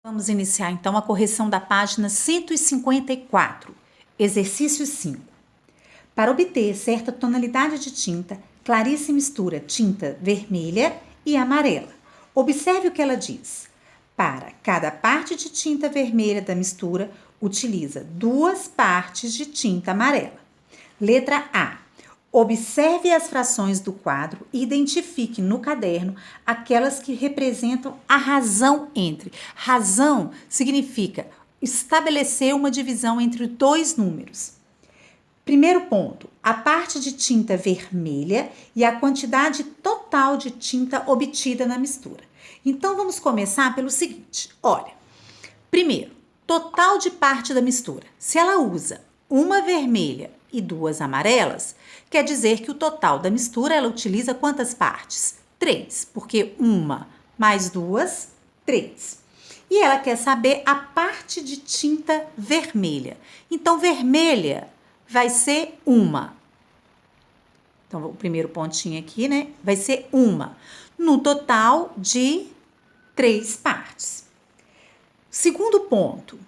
Vamos iniciar então a correção da página 154, exercício 5. Para obter certa tonalidade de tinta, Clarice mistura tinta vermelha e amarela. Observe o que ela diz. Para cada parte de tinta vermelha da mistura, utiliza 2 partes de tinta amarela. Letra A. Observe as frações do quadro e identifique no caderno aquelas que representam a razão entre. Razão significa estabelecer uma divisão entre 2 números. Primeiro ponto, a parte de tinta vermelha e a quantidade total de tinta obtida na mistura. Então, vamos começar pelo seguinte, olha. Primeiro, total de parte da mistura. Se ela usa uma vermelha e 2 amarelas, quer dizer que o total da mistura, ela utiliza quantas partes? 3, porque 1 mais 2, 3. E ela quer saber a parte de tinta vermelha. Então, vermelha vai ser 1. Então, o primeiro pontinho aqui, né? Vai ser 1. No total de 3 partes. Segundo ponto,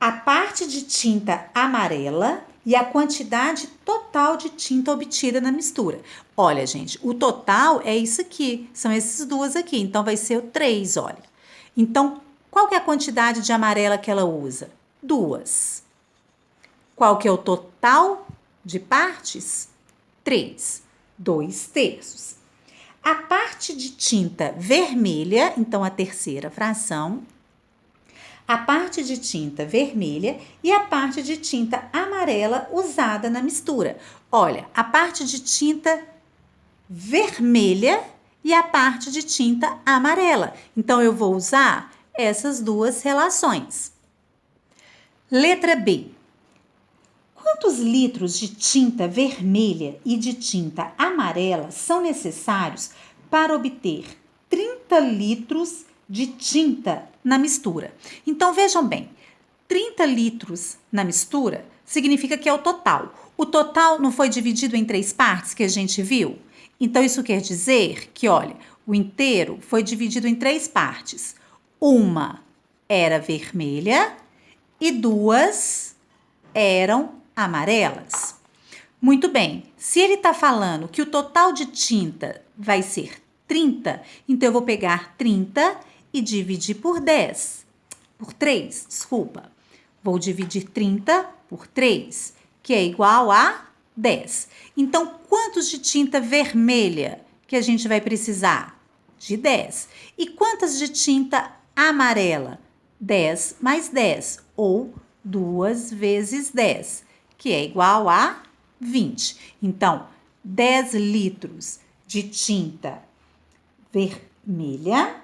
a parte de tinta amarela e a quantidade total de tinta obtida na mistura. Olha, gente, o total é isso aqui, são esses 2 aqui, então vai ser o 3, olha. Então, qual que é a quantidade de amarela que ela usa? 2. Qual que é o total de partes? 3. 2/3. A parte de tinta vermelha, então a terceira fração, a parte de tinta vermelha e a parte de tinta amarela usada na mistura. Olha, a parte de tinta vermelha e a parte de tinta amarela. Então, eu vou usar essas 2 relações. Letra B. Quantos litros de tinta vermelha e de tinta amarela são necessários para obter 30 litros de tinta na mistura? Então, vejam bem, 30 litros na mistura significa que é o total. O total não foi dividido em 3 partes que a gente viu? Então, isso quer dizer que, olha, o inteiro foi dividido em 3 partes. 1 era vermelha e 2 eram amarelas. Muito bem, se ele está falando que o total de tinta vai ser 30, então eu vou pegar 30 e dividir por 3, desculpa. Vou dividir 30 por 3, que é igual a 10. Então, quantos de tinta vermelha que a gente vai precisar? De 10. E quantas de tinta amarela? 10 mais 10, ou 2 vezes 10, que é igual a 20. Então, 10 litros de tinta vermelha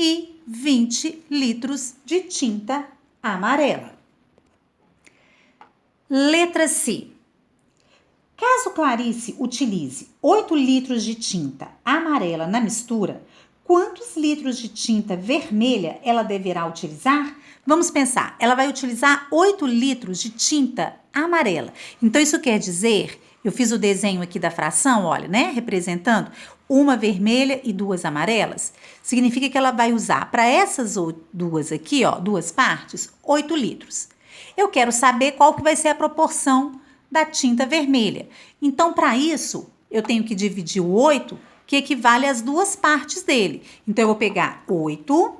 e 20 litros de tinta amarela. Letra C. Caso Clarice utilize 8 litros de tinta amarela na mistura, quantos litros de tinta vermelha ela deverá utilizar? Vamos pensar, ela vai utilizar 8 litros de tinta amarela. Então, isso quer dizer, eu fiz o desenho aqui da fração, olha, né? Representando 1 vermelha e 2 amarelas. Significa que ela vai usar para essas 2 aqui, ó, 2 partes, 8 litros. Eu quero saber qual que vai ser a proporção da tinta vermelha. Então, para isso, eu tenho que dividir o 8, que equivale às 2 partes dele. Então, eu vou pegar 8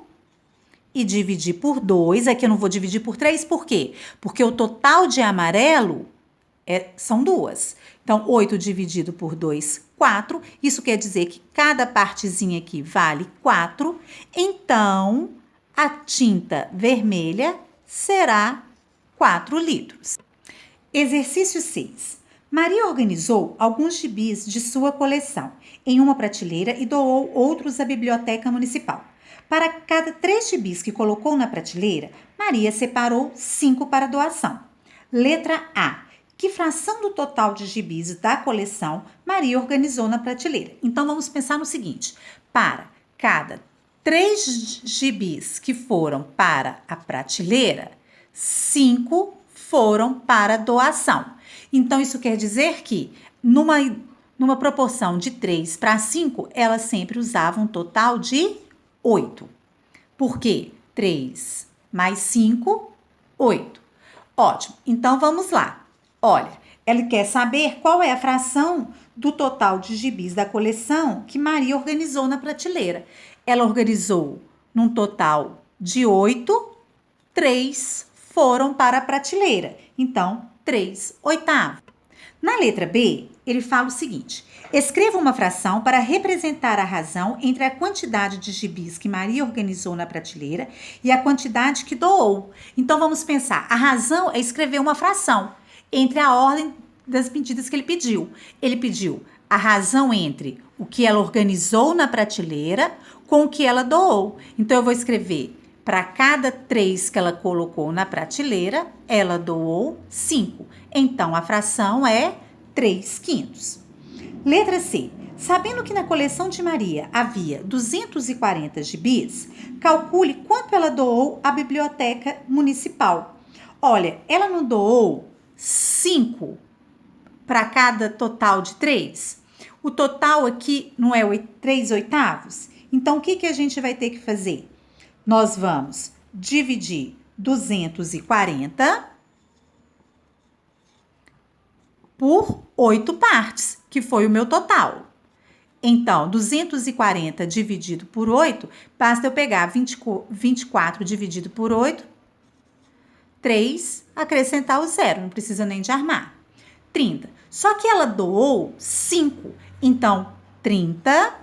e dividir por 2. Aqui eu não vou dividir por 3, por quê? Porque o total de amarelo são 2. Então, 8 dividido por 2, 4. Isso quer dizer que cada partezinha aqui vale 4. Então, a tinta vermelha será 4 litros. Exercício 6. Maria organizou alguns gibis de sua coleção em uma prateleira e doou outros à biblioteca municipal. Para cada 3 gibis que colocou na prateleira, Maria separou 5 para doação. Letra A. Que fração do total de gibis da coleção Maria organizou na prateleira? Então, vamos pensar no seguinte. Para cada 3 gibis que foram para a prateleira, 5 foram para doação. Então, isso quer dizer que, numa proporção de 3 para 5, elas sempre usavam um total de 8. Por quê? 3 mais 5, 8. Ótimo. Então, vamos lá. Olha, ele quer saber qual é a fração do total de gibis da coleção que Maria organizou na prateleira. Ela organizou num total de 8, 3 foram para a prateleira. Então, 3/8. Na letra B, ele fala o seguinte: escreva uma fração para representar a razão entre a quantidade de gibis que Maria organizou na prateleira e a quantidade que doou. Então, vamos pensar, a razão é escrever uma fração entre a ordem das medidas que ele pediu. Ele pediu a razão entre o que ela organizou na prateleira com o que ela doou. Então, eu vou escrever, para cada 3 que ela colocou na prateleira, ela doou 5. Então, a fração é 3/5. Letra C. Sabendo que na coleção de Maria havia 240 gibis, calcule quanto ela doou à biblioteca municipal. Olha, ela não doou 5 para cada total de 3? O total aqui não é 3/8? Então, o que a gente vai ter que fazer? Nós vamos dividir 240 por 8 partes, que foi o meu total. Então, 240 dividido por 8, basta eu pegar 24 dividido por 8, 3, acrescentar o 0, não precisa nem de armar. 30. Só que ela doou 5, então 30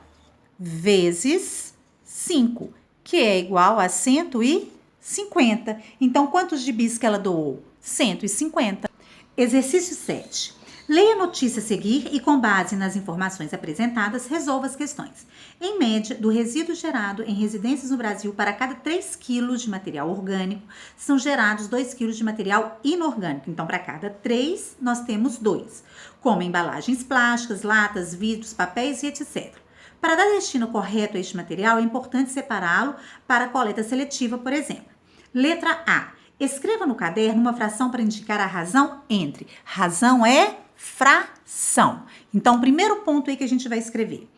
vezes 5, que é igual a 150. Então, quantos gibis que ela doou? 150. Exercício 7. Leia a notícia a seguir e, com base nas informações apresentadas, resolva as questões. Em média, do resíduo gerado em residências no Brasil, para cada 3 quilos de material orgânico, são gerados 2 quilos de material inorgânico. Então, para cada 3, nós temos 2, como embalagens plásticas, latas, vidros, papéis e etc. Para dar destino correto a este material, é importante separá-lo para coleta seletiva, por exemplo. Letra A. Escreva no caderno uma fração para indicar a razão entre. Razão é fração. Então, o primeiro ponto aí que a gente vai escrever: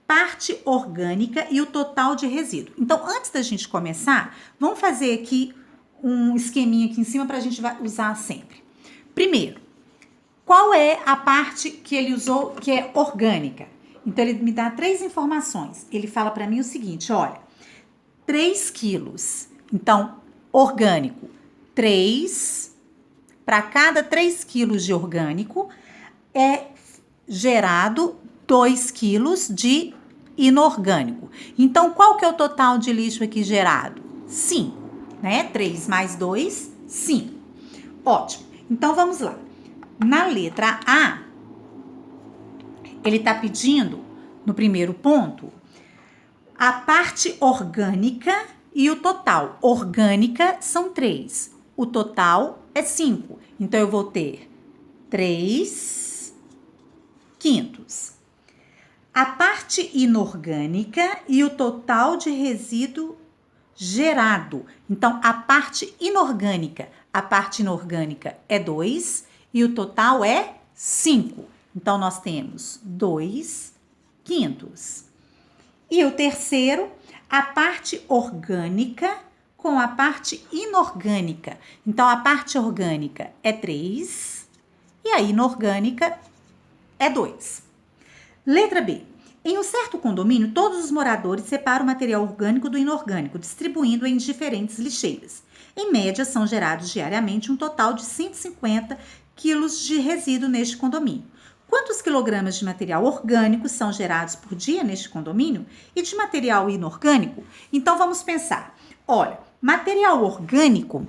parte orgânica e o total de resíduo. Então, antes da gente começar, vamos fazer aqui um esqueminha aqui em cima para a gente usar sempre. Primeiro, qual é a parte que ele usou que é orgânica? Então, ele me dá 3 informações. Ele fala para mim o seguinte, olha, 3 quilos. Então, orgânico, 3, para cada 3 quilos de orgânico, é gerado 2 quilos de inorgânico. Então, qual que é o total de lixo aqui gerado? 5, né? 3 mais 2, 5. Ótimo. Então, vamos lá. Na letra A, ele está pedindo, no primeiro ponto, a parte orgânica e o total. Orgânica são 3. O total é 5. Então, eu vou ter 3/5. A parte inorgânica e o total de resíduo gerado. Então, a parte inorgânica é 2 e o total é 5. Então, nós temos 2/5. E o terceiro, a parte orgânica com a parte inorgânica. Então, a parte orgânica é 3 e a inorgânica é 2. Letra B. Em um certo condomínio, todos os moradores separam o material orgânico do inorgânico, distribuindo em diferentes lixeiras. Em média, são gerados diariamente um total de 150 quilos de resíduo neste condomínio. Quantos quilogramas de material orgânico são gerados por dia neste condomínio e de material inorgânico? Então, vamos pensar. Olha, material orgânico,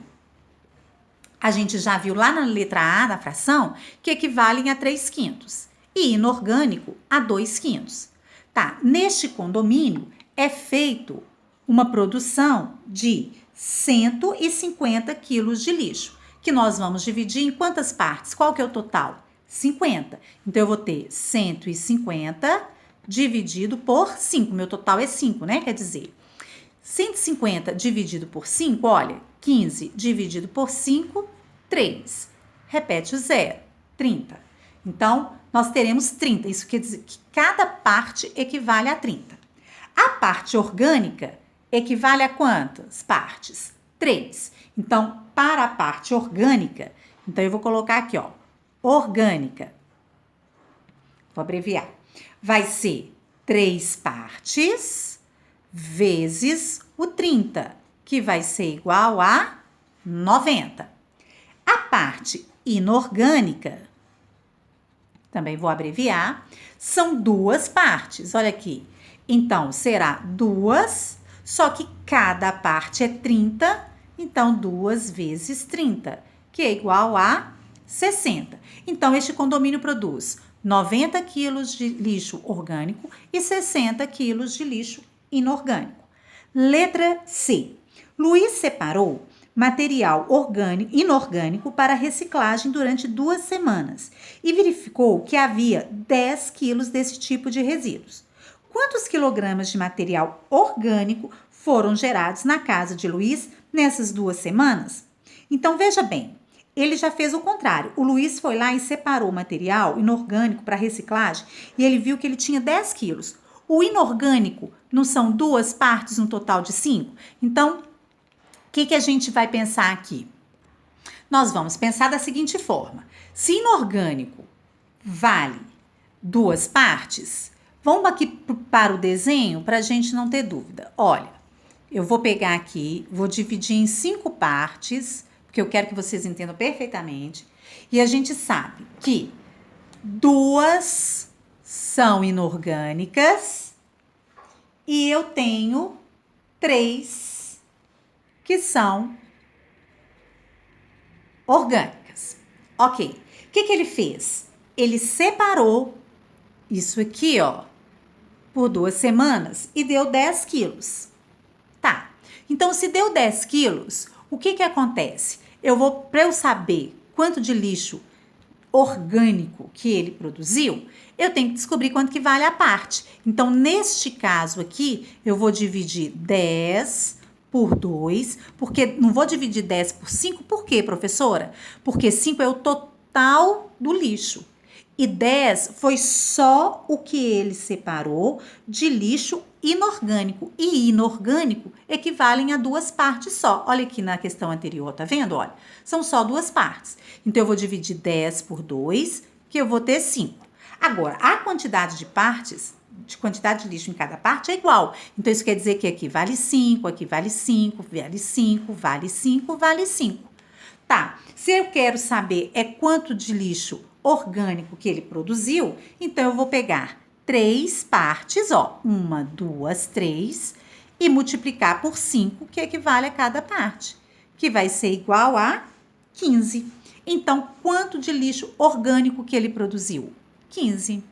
a gente já viu lá na letra A da fração, que equivalem a 3/5 e inorgânico a 2/5. Tá, neste condomínio é feito uma produção de 150 quilos de lixo, que nós vamos dividir em quantas partes? Qual que é o total? 50. Então, eu vou ter 150 dividido por 5. Meu total é 5, né? Quer dizer, 150 dividido por 5, olha, 15 dividido por 5, 3. Repete o 0, 30. Então, nós teremos 30. Isso quer dizer que cada parte equivale a 30. A parte orgânica equivale a quantas partes? 3. Então, para a parte orgânica, então eu vou colocar aqui, ó, orgânica. Vou abreviar. Vai ser 3 partes vezes o 30, que vai ser igual a 90. A parte inorgânica, também vou abreviar, são 2 partes. Olha aqui. Então, será 2, só que cada parte é 30, então 2 vezes 30, que é igual a 60. Então, este condomínio produz 90 quilos de lixo orgânico e 60 quilos de lixo inorgânico. Letra C. Luiz separou material inorgânico para reciclagem durante 2 semanas e verificou que havia 10 quilos desse tipo de resíduos. Quantos quilogramas de material orgânico foram gerados na casa de Luiz nessas 2 semanas? Então, veja bem, ele já fez o contrário. O Luiz foi lá e separou o material inorgânico para reciclagem e ele viu que ele tinha 10 quilos. O inorgânico não são 2 partes, um total de 5? Então, o que a gente vai pensar aqui? Nós vamos pensar da seguinte forma. Se inorgânico vale 2 partes, vamos aqui para o desenho para a gente não ter dúvida. Olha, eu vou pegar aqui, vou dividir em 5 partes, porque eu quero que vocês entendam perfeitamente. E a gente sabe que 2 são inorgânicas e eu tenho 3 que são orgânicas. Ok. O que ele fez? Ele separou isso aqui, ó, por 2 semanas e deu 10 quilos. Tá. Então, se deu 10 quilos, o que acontece? Para eu saber quanto de lixo orgânico que ele produziu, eu tenho que descobrir quanto que vale a parte. Então, neste caso aqui, eu vou dividir 10 por 2, porque não vou dividir 10 por 5, por quê, professora? Porque 5 é o total do lixo. E 10 foi só o que ele separou de lixo inorgânico. E inorgânico equivalem a 2 partes só. Olha aqui na questão anterior, tá vendo? Olha, são só 2 partes. Então, eu vou dividir 10 por 2, que eu vou ter 5. Agora, a quantidade de partes, de quantidade de lixo em cada parte é igual. Então, isso quer dizer que aqui vale 5, aqui vale 5, vale 5, vale 5, vale 5. Tá, se eu quero saber quanto de lixo orgânico que ele produziu, então eu vou pegar 3 partes, ó, 1, 2, 3, e multiplicar por 5, que equivale a cada parte, que vai ser igual a 15. Então, quanto de lixo orgânico que ele produziu? 15.